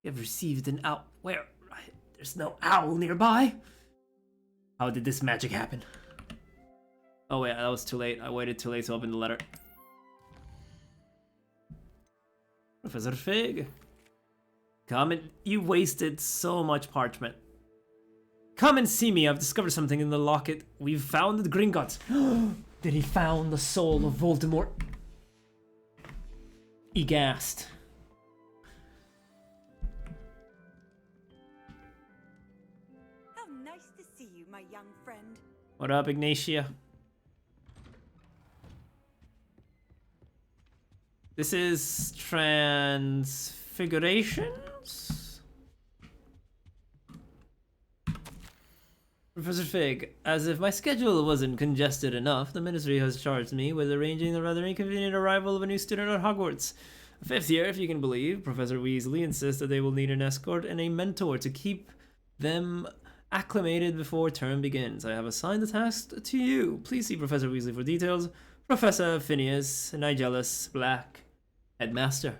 You have received an owl. Where? There's no owl nearby. How did this magic happen? Oh wait, that was too late. I waited too late to open the letter. Professor Fig. Come and you wasted so much parchment. Come and see me. I've discovered something in the locket. We've found the Gringotts. Did he found the soul of Voldemort? Egast. How nice to see you, my young friend. What up, Ignatia? This is Transfigurations? Professor Fig, as if my schedule wasn't congested enough, the Ministry has charged me with arranging the rather inconvenient arrival of a new student at Hogwarts. A fifth year, if you can believe. Professor Weasley insists that they will need an escort and a mentor to keep them acclimated before term begins. I have assigned the task to you. Please see Professor Weasley for details. Professor Phineas Nigellus Black, Headmaster.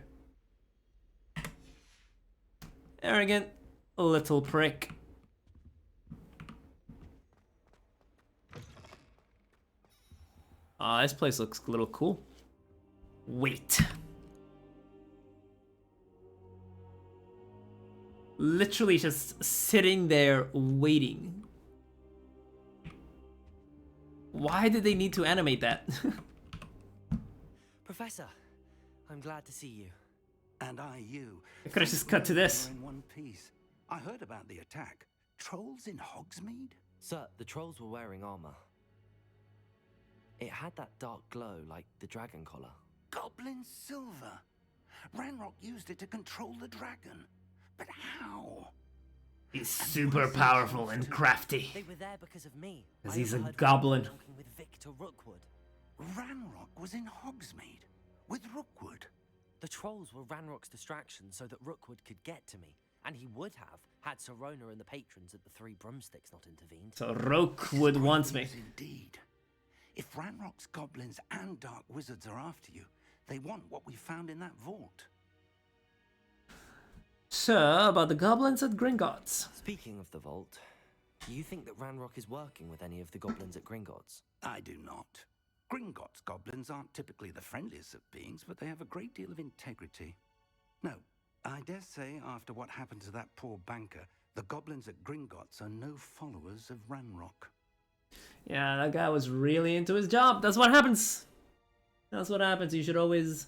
Arrogant little prick. This place looks a little cool. Wait. Literally just sitting there waiting. Why did they need to animate that? Professor, I'm glad to see you. And I you. I could have just cut to this. In one piece. I heard about the attack. Trolls in Hogsmeade? Sir, the trolls were wearing armor. It had that dark glow like the dragon collar. Goblin silver. Ranrock used it to control the dragon. But how? He's super powerful and crafty. They were there because of me. Because I he's a overheard goblin. Ranrock talking with Victor Rookwood. Ranrock was in Hogsmeade with Rookwood. The trolls were Ranrock's distraction so that Rookwood could get to me. And he would have had Sirona and the patrons at the Three Broomsticks not intervened. So Rookwood wants me. Yes, indeed. If Ranrock's goblins and dark wizards are after you, they want what we found in that vault. So, about the goblins at Gringotts. Speaking of the vault, do you think that Ranrock is working with any of the goblins at Gringotts? I do not. Gringotts goblins aren't typically the friendliest of beings, but they have a great deal of integrity. No, I dare say after what happened to that poor banker, the goblins at Gringotts are no followers of Ranrock. Yeah, that guy was really into his job. That's what happens. That's what happens. You should always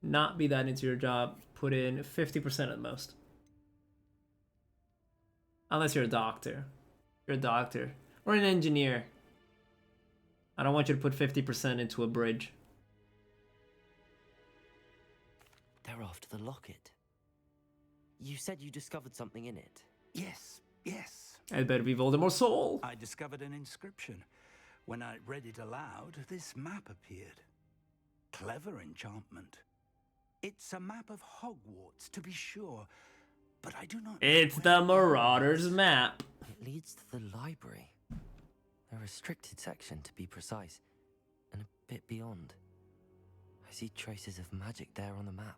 not be that into your job. Put in 50% at most. Unless you're a doctor. You're a doctor. Or an engineer. I don't want you to put 50% into a bridge. They're after the locket. You said you discovered something in it. Yes, yes. It better be Voldemort's soul. I discovered an inscription. When I read it aloud, this map appeared. Clever enchantment. It's a map of Hogwarts, to be sure, but I do not... It's the Marauder's map. It leads to the library. A restricted section, to be precise, and a bit beyond. I see traces of magic there on the map.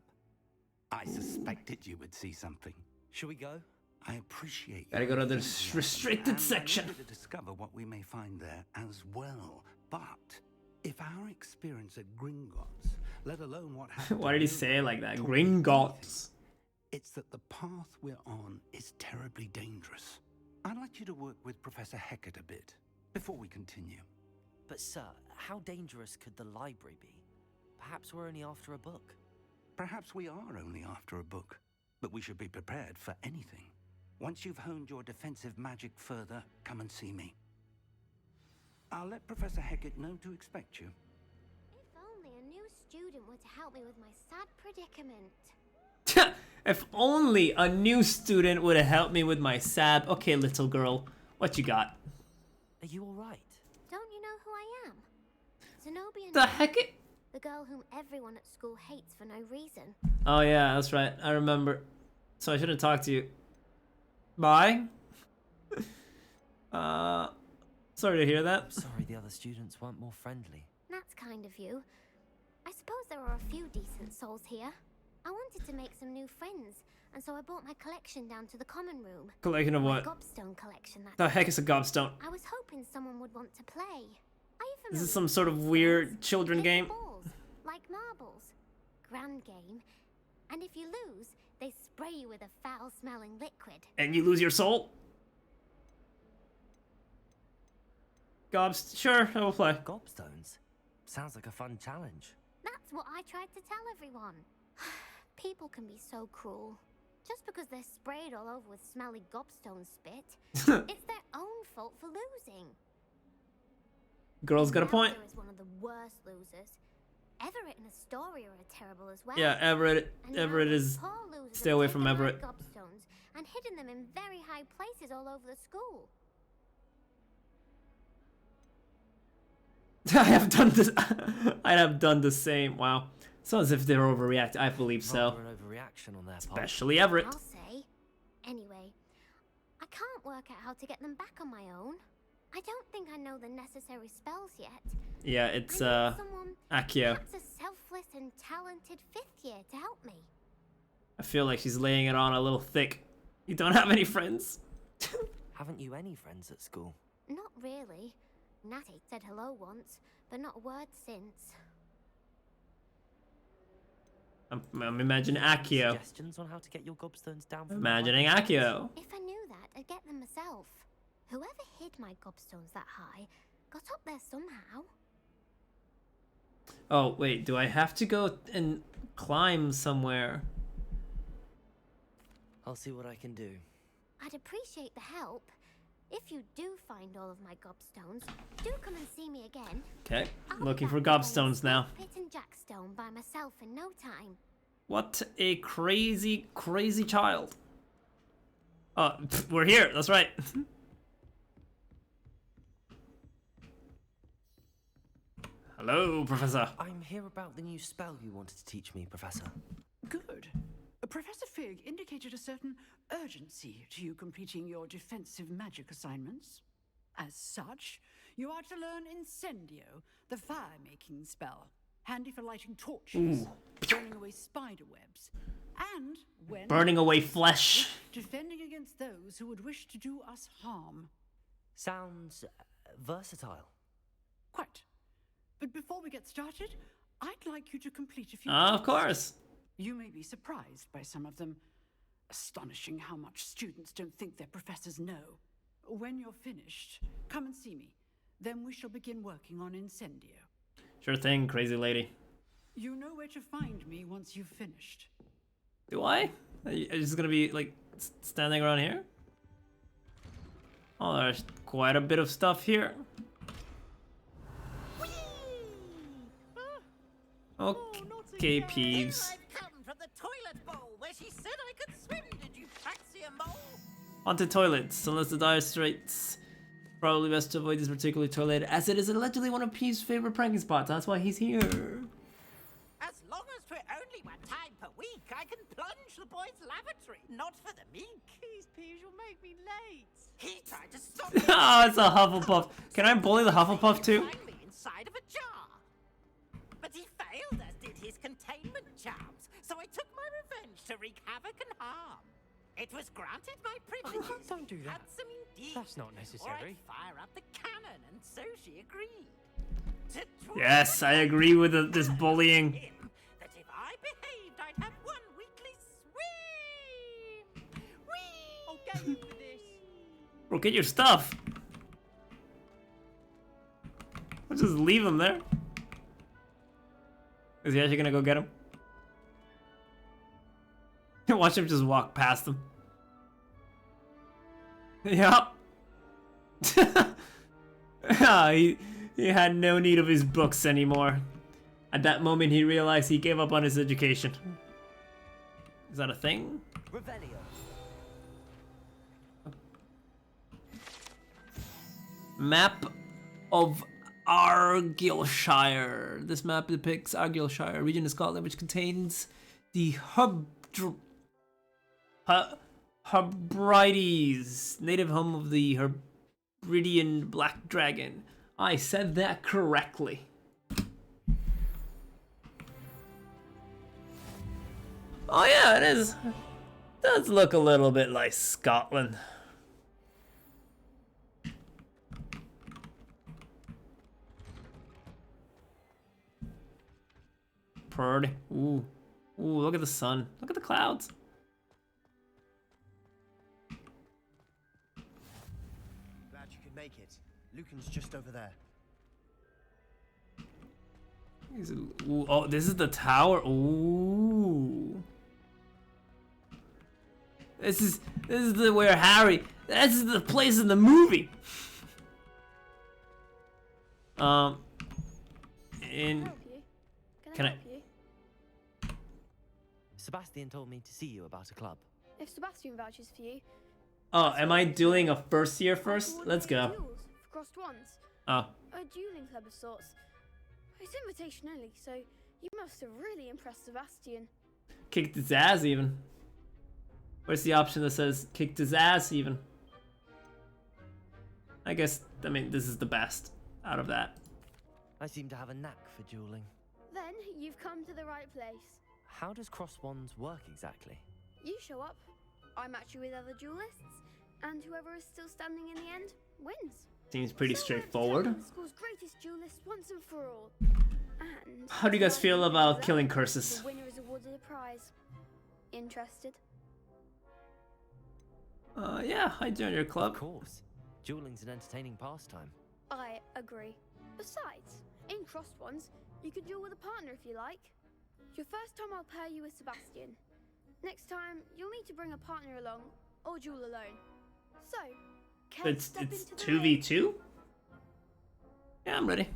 I suspected you would see something. Shall we go? I appreciate Gotta your go to the enthusiasm, restricted and section. I'm eager to discover what we may find there as well. But if our experience at Gringotts, let alone what happened... Why did he say it like that? Gringotts. It's that the path we're on is terribly dangerous. I'd like you to work with Professor Hecat a bit before we continue. But sir, how dangerous could the library be? Perhaps we're only after a book. Perhaps we are only after a book, but we should be prepared for anything. Once you've honed your defensive magic further, come and see me. I'll let Professor Hecat know to expect you. If only a new student were to help me with my sad predicament. If only a new student would have helped me with my sad... Okay, little girl, what you got? Are you alright? Don't you know who I am? Zenobia, The heck it... the girl whom everyone at school hates for no reason. Oh yeah, that's right. I remember. So I shouldn't talk to you. Bye. Sorry to hear that. I'm sorry the other students weren't more friendly. That's kind of you. I suppose there are a few decent souls here. I wanted to make some new friends and so I brought my collection down to the common room. Collection of My what? gobstone collection, that's The it. heck is a gobstone? I was hoping someone would want to play. Are you Is familiar this some with sort of gobstones? weird children Paper game? balls, like marbles. Grand game. And if you lose, they spray you with a foul-smelling liquid. And you lose your soul? Sure, I will play. Gobstones? Sounds like a fun challenge. That's what I tried to tell everyone. People can be so cruel. Just because they're sprayed all over with smelly gobstone spit, it's their own fault for losing. Girl's got a point. Elder is one of the worst losers. Everett and Astoria are terrible as well. Yeah, Everett. And now Everett those is. poor losers Stay have away taken from my Everett. gobstones and hidden them in very high places all over the school. I have done this. I have done the same. Wow. So as if they're overreacting. I believe so. Rather an overreaction on their part. Especially Everett. I'll say. Anyway, I can't work out how to get them back on my own. I don't think I know the necessary spells yet. Yeah, it's I need someone, Accio. perhaps a selfless and talented 5th year to help me. I feel like she's laying it on a little thick. You don't have any friends. Haven't you any friends at school? Not really. Natty said hello once, but not a word since. I'm imagining Accio. Suggestions on how to get your gobstones down from Imagining the height? Accio. If I knew that, I'd get them myself. Whoever hid my gobstones that high got up there somehow. Oh, wait. Do I have to go and climb somewhere? I'll see what I can do. I'd appreciate the help. If you do find all of my gobstones, do come and see me again. Okay. I'll be Looking for back playing gobstones now. Pit and Jackstone by myself in no time. What a crazy, crazy child. Oh, we're here. That's right. Hello, Professor. I'm here about the new spell you wanted to teach me, Professor. Good. Professor Fig indicated a certain urgency to you completing your defensive magic assignments. As such, you are to learn Incendio, the fire-making spell, handy for lighting torches, burning away spider webs, and when Burning away flesh. defending against those who would wish to do us harm. Sounds versatile. Quite. But before we get started, I'd like you to complete a few Of tests. course. You may be surprised by some of them. Astonishing how much students don't think their professors know. When you're finished, come and see me. Then we shall begin working on Incendio. Sure thing, crazy lady. You know where to find me once you've finished. Do I? Are you just gonna be like standing around here? Oh, there's quite a bit of stuff here. Okay, Peeves. Come from the toilet bowl where she said I could swim. Did you fancy a mole? Haunted toilets, unless the dire straits. Probably best to avoid this particular toilet, as it is allegedly one of Peeves' favorite pranking spots. That's why he's here. As long as for only 1 time per week, I can plunge the boys' lavatory. Not for the meek. Please, Peeves, you'll make me late. He tried to stop me. Oh, it's a Hufflepuff. Can I bully the Hufflepuff too? Find me inside of a jar. But he failed, as did his containment charms. So I took my revenge to wreak havoc and harm. It was granted my privileges. Don't do that. Handsome indeed. That's not Or I'd necessary. fire up the cannon, and so she agreed. To Yes, I agree with this bullying. him that if I behaved, I'd have 1 weekly swim. Whee! I'll get you for this. Bro, get your stuff. I'll just leave him there. Is he actually gonna go get him? Watch him just walk past him. Yup. Ah, he had no need of his books anymore. At that moment, he realized he gave up on his education. Is that a thing? Revelio. Map of Argyllshire. This map depicts Argyllshire, a region of Scotland which contains the Hebrides, native home of the Hebridean black dragon. I said that correctly. Oh yeah, it is. does look a little bit like Scotland. Pretty. Ooh. Ooh, look at the sun. Look at the clouds. Glad you could make it. Lucan's just over there. Ooh, oh, this is the tower. Ooh. This is where Harry. This is the place in the movie. In. Can I? help you? Sebastian told me to see you about a club. If Sebastian vouches for you, Oh, am I doing a first year first? Let's go. duels for crossed ones. Oh, A dueling club of sorts. It's invitation only, so you must have really impressed Sebastian. kicked his ass even. Where's the option that says kicked his ass even? I mean, this is the best out of that. I seem to have a knack for dueling. Then you've come to the right place. How does cross wands work exactly? You show up, I match you with other duelists, and whoever is still standing in the end wins. Seems pretty So we're straightforward. determined the school's greatest duelist once and for all. And How do you guys feel about killing the curses? winner is awarded a prize. Interested? Yeah, I joined your Of club. course. Dueling's an entertaining pastime. I agree. Besides, in crossed ones, you can duel with a partner if you like. Your first time I'll pair you with Sebastian. Next time, you'll need to bring a partner along, or duel alone. So, care to It's step into the 2v2? Yeah, I'm ready.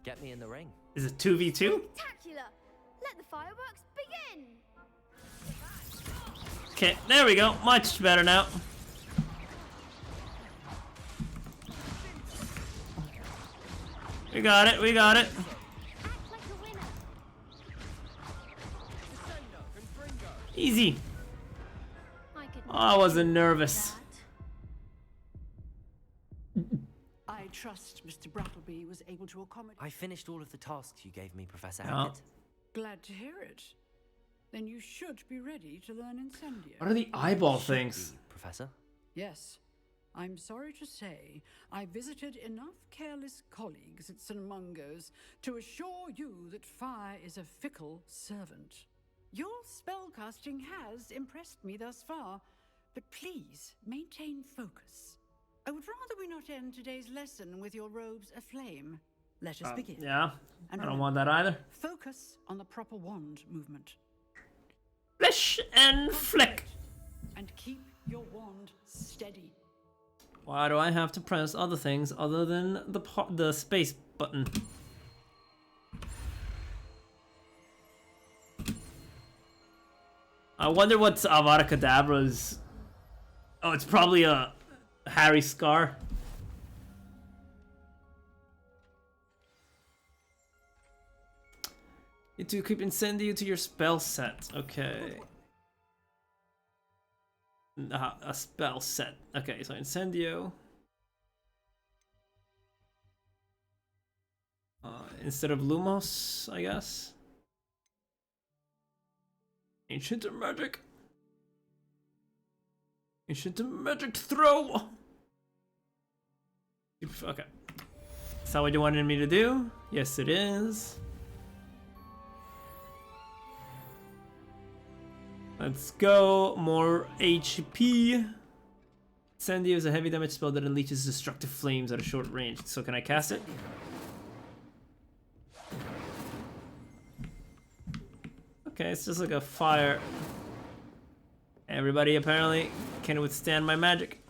Get me in the ring. Is it 2v2? Spectacular! Let the fireworks begin! Okay, there we go. Much better now. We got it, we got it. Act like a winner. Easy. I could Oh, I wasn't nervous. I trust Mr. Brattleby was able to accommodate. I finished all of the tasks you gave me, Professor Yeah. Hackett. Glad to hear it. Then you should be ready to learn Incendio. What are the eyeball Should things? be, Professor. Yes. I'm sorry to say, I visited enough careless colleagues at St. Mungo's to assure you that fire is a fickle servant. Your spellcasting has impressed me thus far, but please maintain focus. I would rather we not end today's lesson with your robes aflame. Let us begin. Yeah, And I don't remember, want that either. focus on the proper wand movement. Flish and flick. And keep your wand steady. Why do I have to press other things other than the space button? I wonder what's Avada Kedavra's. Oh, it's probably a Harry scar. You to keep Incendio to your spell set. Okay. A spell set. Okay, so Incendio. Instead of Lumos, I guess. Ancient Magic. Ancient Magic Throw! Okay. Is that what you wanted me to do? Yes, it is. Let's go. More HP. Incendio is a heavy damage spell that unleashes destructive flames at a short range. So can I cast it? Okay, it's just like a fire. Everybody apparently can withstand my magic.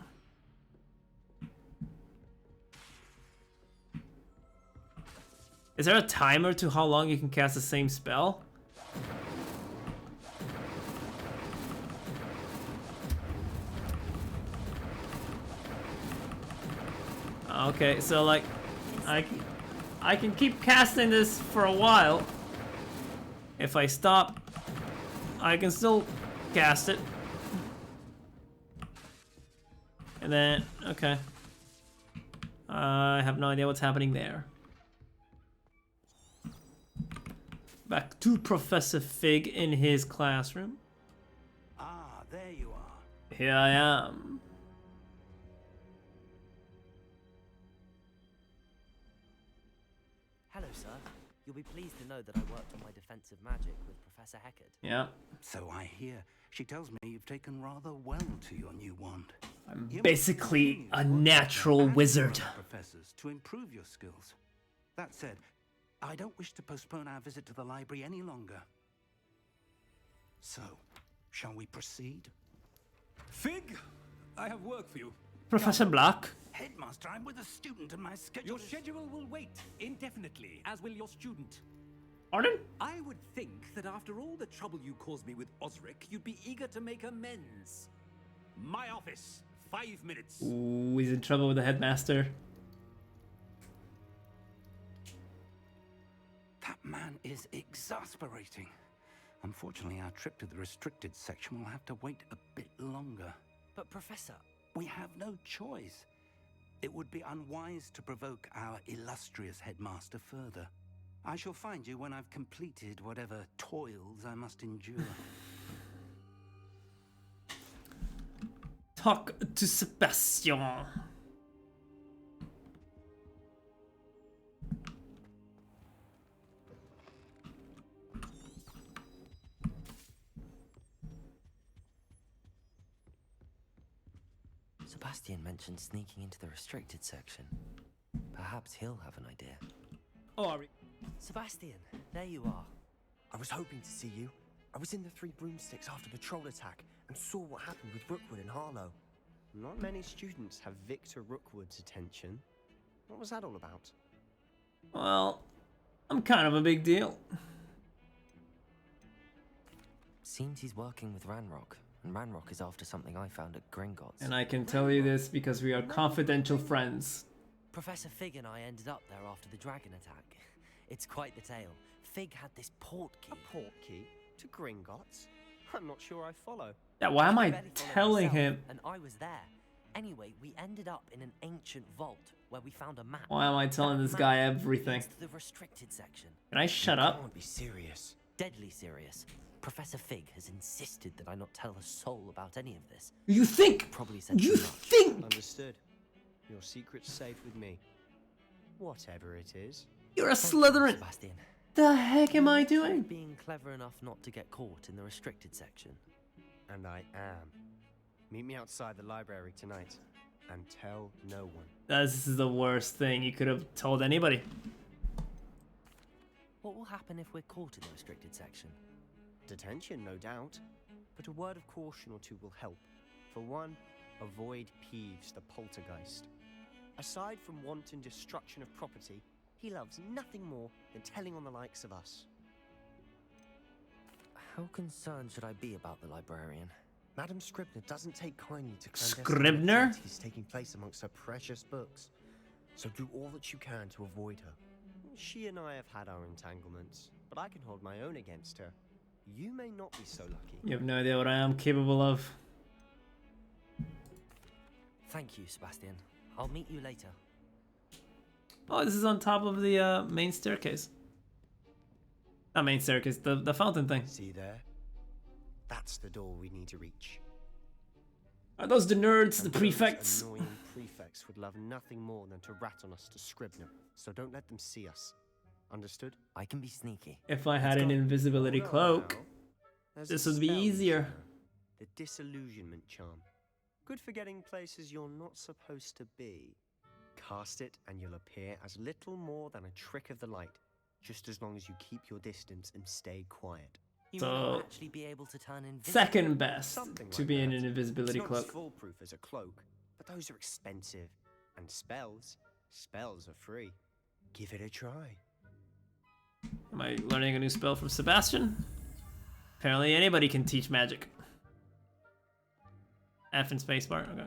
Is there a timer to how long you can cast the same spell? Okay, so like, I can keep casting this for a while. If I stop, I can still cast it. And then, okay. I have no idea what's happening there. Back to Professor Fig in his classroom. Ah, there you Here I am. Hello, sir. You'll be pleased to know that I worked on my defensive magic with Professor Heckard. Yeah. So I hear. She tells me you've taken rather well to your new wand. I'm You must basically continue a to work with natural her and wizard. your other professors to improve your skills. That said, I don't wish to postpone our visit to the library any longer. So, shall we proceed? Fig, I have work for you. Professor Black. Headmaster, I'm with a student and my schedule Your schedule will wait indefinitely, as will your student. Pardon? I would think that after all the trouble you caused me with Osric, you'd be eager to make amends. My office, 5 minutes. Ooh, he's in trouble with the headmaster. That man is exasperating. Unfortunately, our trip to the restricted section will have to wait a bit longer. But, Professor... We have no choice. It would be unwise to provoke our illustrious headmaster further. I shall find you when I've completed whatever toils I must endure. Talk to Sebastian. Sebastian mentioned sneaking into the restricted section. Perhaps he'll have an idea. Oh, Sebastian, there you are. I was hoping to see you. I was in the Three Broomsticks after the troll attack and saw what happened with Rookwood and Harlow. Not many students have Victor Rookwood's attention. What was that all about? well, I'm kind of a big deal. Seems he's working with Ranrock, and Ranrock is after something I found at Gringotts. And I can tell you this because we are confidential friends. Professor Fig and I ended up there after the dragon attack. It's quite the tale. Fig had this port key. A port key? To Gringotts? I'm not sure I follow. Yeah, why am I barely followed telling myself, him? And I was there. Anyway, we ended up in an ancient vault where we found a map. Why am I telling That this map guy everything? leads to the restricted section. Can I shut up? Can't be serious. Deadly serious. Professor Fig has insisted that I not tell a soul about any of this. You think? Probably said You too much. think? Understood. Your secret's safe with me. Whatever it is. You're a Thank you, Slytherin. Sebastian. The heck am I You're doing? being clever enough not to get caught in the restricted section. And I am. Meet me outside the library tonight. And tell no one. This is the worst thing you could have told anybody. What will happen if we're caught in the restricted section? Detention, no doubt. But a word of caution or two will help. For one, avoid Peeves, the poltergeist. Aside from wanton destruction of property, he loves nothing more than telling on the likes of us. How concerned should I be about the librarian? Madam Scribner doesn't take kindly to Scribner? activities taking place amongst her precious books. So do all that you can to avoid her. She and I have had our entanglements, but I can hold my own against her. You may not be so lucky. You have no idea what I am capable of. Thank you, Sebastian. I'll meet you later. Oh, this is on top of the main staircase. Not main staircase, the fountain thing. See there? That's the door we need to reach. Are those the nerds, And the those prefects? annoying prefects would love nothing more than to rat on us to Scribner. So don't let them see us. Understood? I can be sneaky. If I had an Let's go. invisibility Oh, cloak, now. There's this a would be spell, easier. you know. The disillusionment charm. Good for getting places you're not supposed to be. Cast it and you'll appear as little more than a trick of the light, just as long as you keep your distance and stay quiet. You So, may not actually be able to turn invisible. second best Something to like be in that. an invisibility It's not as cloak. foolproof as a cloak, but those are expensive. And spells are free. Give it a try. Am I learning a new spell from Sebastian? Apparently anybody can teach magic. F and spacebar, okay.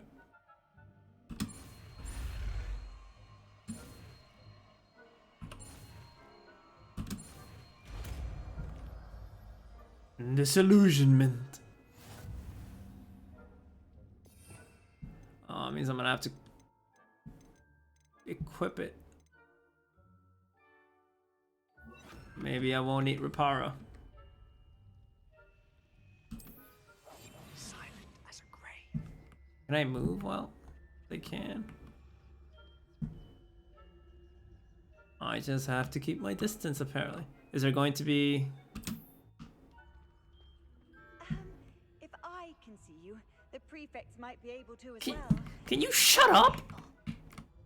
Disillusionment. Oh, it means I'm gonna have to equip it. Maybe I won't eat Reparo. Silent as a grave. Can I move? Well, they can. I just have to keep my distance, apparently. Is there going to be... If I can see you, the prefects might be able to as Can, well. can you shut up?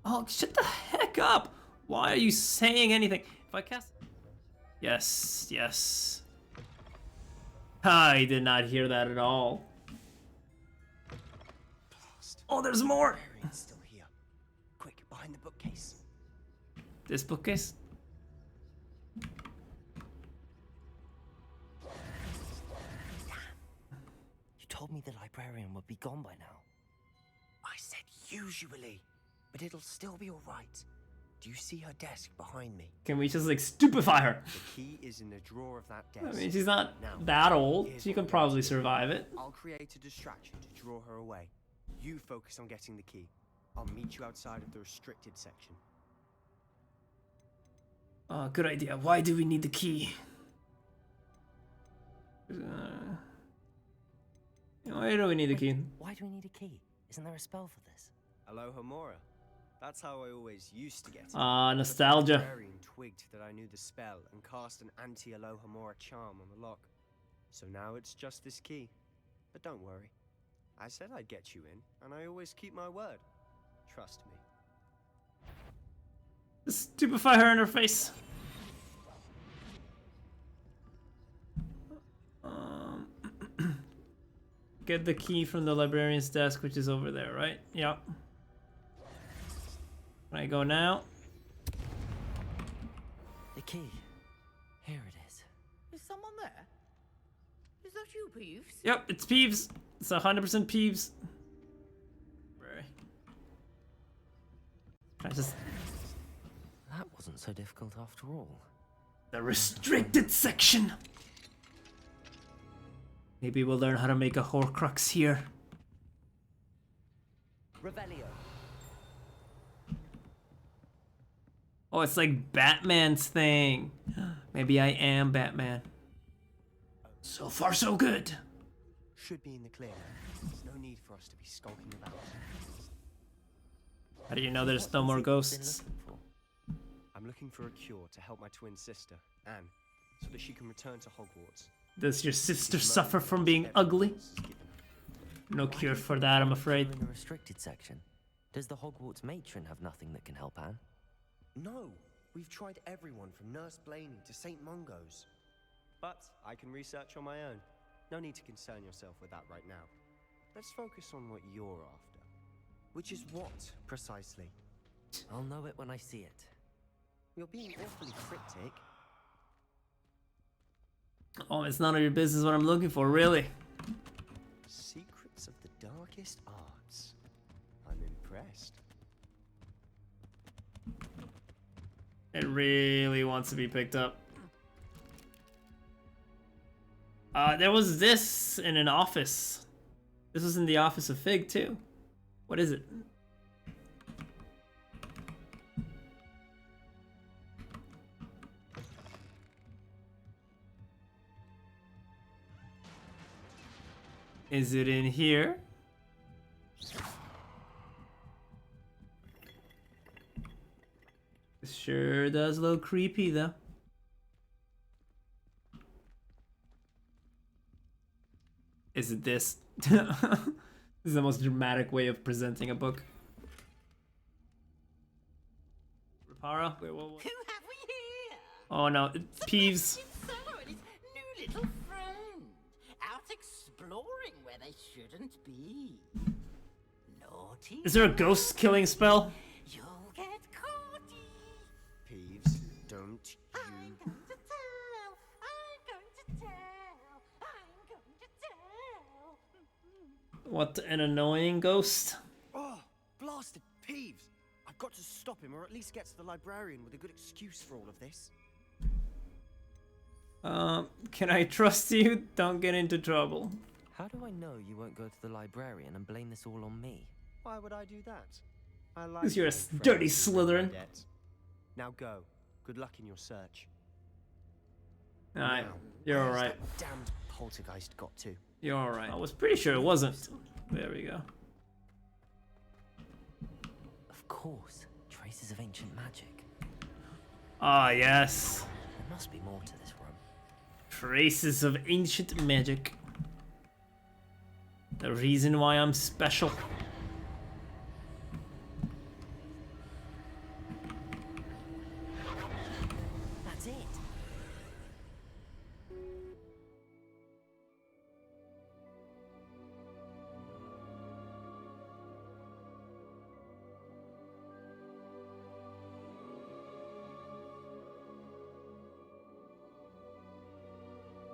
Oh, shut the heck up! Why are you saying anything? If I cast... Yes, yes. I did not hear that at all. Oh, there's more! Librarian's still here. Quick, behind the bookcase. This bookcase? You told me the librarian would be gone by now. I said usually, but it'll still be all right. Do you see her desk behind me? Can we just like stupefy her? The key is in the drawer of that desk. I mean, she's not Now, that old. here's She what can we're probably going to do. survive it. I'll create a distraction to draw her away. You focus on getting the key. I'll meet you outside of the restricted section. Oh, good idea. Why do we need the key? Why do we need the key? Why do we need a key? Isn't there a spell for this? Aloha Mora. That's how I always used to get it. Ah, nostalgia. The librarian twigged that I knew the spell and cast an anti-Aloha Mora charm on the lock. So now it's just this key. But don't worry. I said I'd get you in, and I always keep my word. Trust me. Stupefy her in her face. Get the key from the librarian's desk, which is over there, right? Yep. Can I go now? The key. Here it is. Is someone there? Is that you, Peeves? Yep, it's Peeves. It's 100% Peeves. Can I just... That wasn't so difficult after all. The restricted section. Maybe we'll learn how to make a Horcrux here. Revelio. Oh, it's like Batman's thing. Maybe I am Batman. So far, so good. Should be in the clear. There's no need for us to be skulking about. How do you know there's no more ghosts? I'm looking for a cure to help my twin sister, Anne, so that she can return to Hogwarts. Does your sister suffer from being ugly? No cure for that, I'm afraid. In the restricted section. Does the Hogwarts matron have nothing that can help Anne? No, we've tried everyone from Nurse Blaney to St. Mungo's. But I can research on my own. No need to concern yourself with that right now. Let's focus on what you're after. Which is what, precisely? I'll know it when I see it. You're being awfully cryptic. Oh, it's none of your business what I'm looking for, really. Secrets of the darkest arts. I'm impressed. It really wants to be picked up. There was this in an office. This was in the office of Fig, too. What is it? Is it in here? It sure does look creepy, though. Is it this? This is the most dramatic way of presenting a book. Repara? Wait, what? Who have we here? Oh no, it's Peeves. Fellow and his new little friend, out exploring where they shouldn't be. Naughty. Is there a ghost killing spell? You'll get caughty. Peeves, don't you... I'm going to tell. I'm going to tell. I'm going to tell. What an annoying ghost. Oh, blasted Peeves! I've got to stop him, or at least get to the librarian with a good excuse for all of this. Can I trust you? Don't get into trouble. How do I know you won't go to the librarian and blame this all on me? Why would I do that? I like 'Cause you're a my dirty friends who know my Slytherin. debt. Now go. Good luck in your search. Alright, Now, you're where's alright. that damned poltergeist got to? You're alright. I was pretty sure it wasn't. There we go. course, traces of ancient magic. Ah, yes. There must be more to this room. Traces of ancient magic. The reason why I'm special.